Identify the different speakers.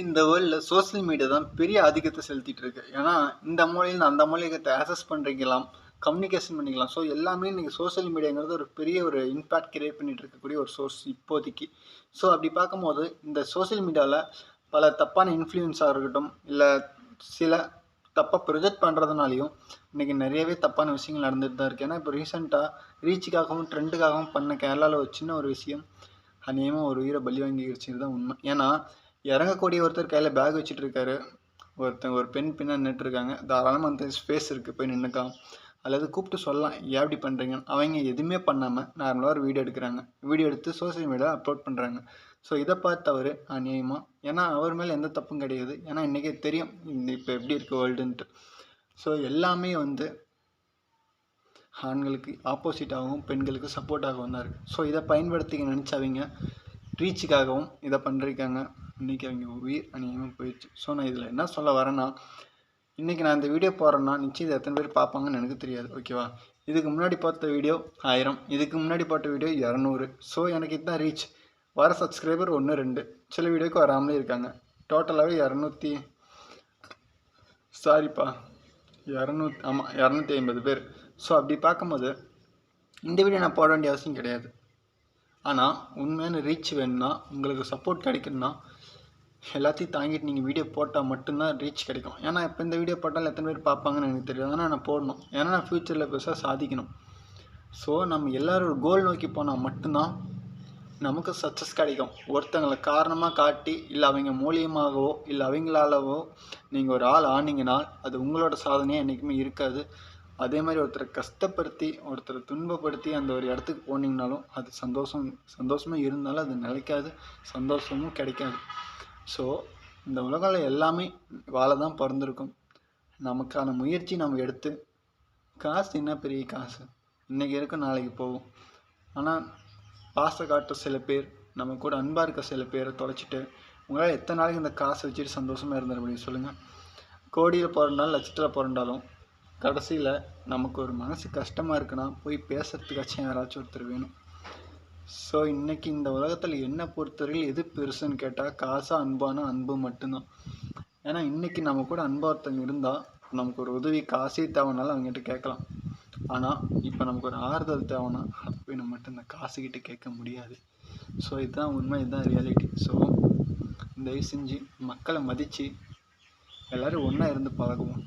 Speaker 1: இந்த வேர்ல்டில் social media தான் பெரிய ஆதிக்கத்தை செலுத்திட்டு இருக்கு. ஏன்னா இந்த மூலையில் அந்த மூலையத்தை ஆக்சஸ் பண்ணிக்கலாம், கம்யூனிகேஷன் பண்ணிக்கலாம். ஸோ எல்லாமே இன்றைக்கி சோஷியல் மீடியாங்கிறது ஒரு பெரிய ஒரு இம்பேக்ட் கிரியேட் பண்ணிட்டு இருக்கக்கூடிய ஒரு சோர்ஸ் இப்போதைக்கு. ஸோ அப்படி பார்க்கும்போது இந்த சோஷியல் மீடியாவில் பல தப்பான இன்ஃப்ளூயன்ஸாக இருக்கட்டும், இல்லை சில தப்பாக ப்ரொஜெக்ட் பண்ணுறதுனாலையும் இன்றைக்கி நிறையவே தப்பான விஷயங்கள் நடந்துட்டு தான் இருக்குது. ஏன்னா இப்போ ரீசெண்டாக ரீச்சுக்காகவும் ட்ரெண்டுக்காகவும் பண்ண கேரளாவில் ஒரு சின்ன ஒரு விஷயம் அநேகமாக ஒரு உயிரை பலி வாங்கிடுச்சு தான் உண்மை. ஏன்னா இறங்கக்கூடிய ஒருத்தர் கையில் பேக் வச்சுட்டு இருக்காரு, ஒருத்தங்க ஒரு பெண் பின்னா நின்றுட்டுருக்காங்க. தாராளமாக அந்த ஸ்பேஸ் இருக்குது, போய் நின்றுக்கலாம். அல்லது கூப்பிட்டு சொல்லலாம், ஏன் அப்படி பண்ணுறீங்க. அவங்க எதுவுமே பண்ணாமல் நார்மலாக ஒரு வீடியோ எடுக்கிறாங்க, வீடியோ எடுத்து சோஷியல் மீடியாவில் அப்லோட் பண்ணுறாங்க. ஸோ இதை பார்த்து அவர் அநியாயமாக, ஏன்னா அவர் மேலே எந்த தப்பும் கிடையாது. ஏன்னா இன்றைக்கே தெரியும் இப்போ எப்படி இருக்குது வேர்ல்டுன்ட்டு. ஸோ எல்லாமே ஆண்களுக்கு ஆப்போசிட்டாகவும் பெண்களுக்கு சப்போர்ட்டாகவும் தான் இருக்குது. ஸோ இதை பயன்படுத்திக்க நினச்சவங்க ரீச்சுக்காகவும் இதை பண்ணிருக்காங்க. இன்றைக்கி அவங்க உயிர் அநியாயமாக போயிடுச்சு. ஸோ நான் இதில் என்ன சொல்ல வரேன்னா, இன்றைக்கி நான் இந்த வீடியோ போடுறேன்னா நிச்சயம் இதை எத்தனை பேர் பார்ப்பாங்கன்னு எனக்கு தெரியாது, ஓகேவா. இதுக்கு முன்னாடி பார்த்த வீடியோ 1000, இதுக்கு முன்னாடி பார்த்த வீடியோ 200. ஸோ எனக்கு இதுதான் ரீச். வர சப்ஸ்கிரைபர் 1 2, சில வீடியோக்கு வராமலே இருக்காங்க. டோட்டலாகவே 200 ஆமாம் 250 பேர். ஸோ அப்படி பார்க்கும்போது இந்த வீடியோ நான் போட வேண்டிய அவசியம் கிடையாது. ஆனால் உண்மையான ரீச் வேணும்னா, உங்களுக்கு சப்போர்ட் கிடைக்கணும்னா, எல்லாத்தையும் தாங்கிட்டு நீங்கள் வீடியோ போட்டால் மட்டும்தான் ரீச் கிடைக்கும். ஏன்னா இப்போ இந்த வீடியோ போட்டால் எத்தனை பேர் பார்ப்பாங்கன்னு எனக்கு தெரியாது. ஆனால் நான் போடணும், ஏன்னா நான் ஃப்யூச்சரில் பெருசாக சாதிக்கணும். ஸோ நம்ம எல்லோரும் ஒரு கோல் நோக்கி போனால் மட்டும்தான் நமக்கு சக்ஸஸ் கிடைக்கும். ஒருத்தங்களை காரணமாக காட்டி, இல்லை அவங்க மூலியமாகவோ இல்லை அவங்களாலவோ நீங்கள் ஒரு ஆள் ஆனீங்கனால் அது உங்களோட சாதனையே என்றைக்குமே இருக்காது. அதே மாதிரி ஒருத்தரை கஷ்டப்படுத்தி, ஒருத்தரை துன்பப்படுத்தி அந்த ஒரு இடத்துக்கு போனீங்கனாலும் அது சந்தோஷமாக இருந்தாலும் அது நிலைக்காது, சந்தோஷமும் கிடைக்காது. ஸோ இந்த உலகில் எல்லாமே வாழ தான் பிறந்திருக்கும். நமக்கான முயற்சி நம்ம எடுத்து, காசு என்ன பெரிய காசு, இன்றைக்கி இருக்கும் நாளைக்கு போகும். ஆனால் பாசை காட்டுற சில பேர், நம்ம கூட அன்பாக இருக்க சில பேரை தொலைச்சிட்டு உங்களால் எத்தனை நாளைக்கு இந்த காசை வச்சுட்டு சந்தோஷமாக இருந்துட முடியும் சொல்லுங்கள். கோடியில் பிறந்தாலும் லட்சத்தில் பிறந்தாலும் கடைசியில் நமக்கு ஒரு மனசு கஷ்டமாக இருக்குன்னா போய் பேசுகிறதுக்காச்சும் யாராச்சும் ஒருத்தர் வேணும். ஸோ இன்றைக்கி இந்த உலகத்தில் என்ன பொறுத்தவரையில் எது பெருசுன்னு கேட்டால் காசாக அன்பான அன்பு மட்டும்தான். ஏன்னா இன்றைக்கி நம்ம கூட அன்பாக ஒருத்தங்க இருந்தால் நமக்கு ஒரு உதவி காசே தேவைனாலும் அவங்ககிட்ட கேட்கலாம். ஆனால் இப்போ நமக்கு ஒரு ஆறுதல் தேவைன்னா அது போய் நம்ம மட்டும் இந்த காசுக்கிட்ட கேட்க முடியாது. ஸோ இதுதான் உண்மை, இதுதான் ரியாலிட்டி. ஸோ தயவு செஞ்சு மக்களை மதித்து எல்லோரும் ஒன்றா இருந்து பழகுவோம்.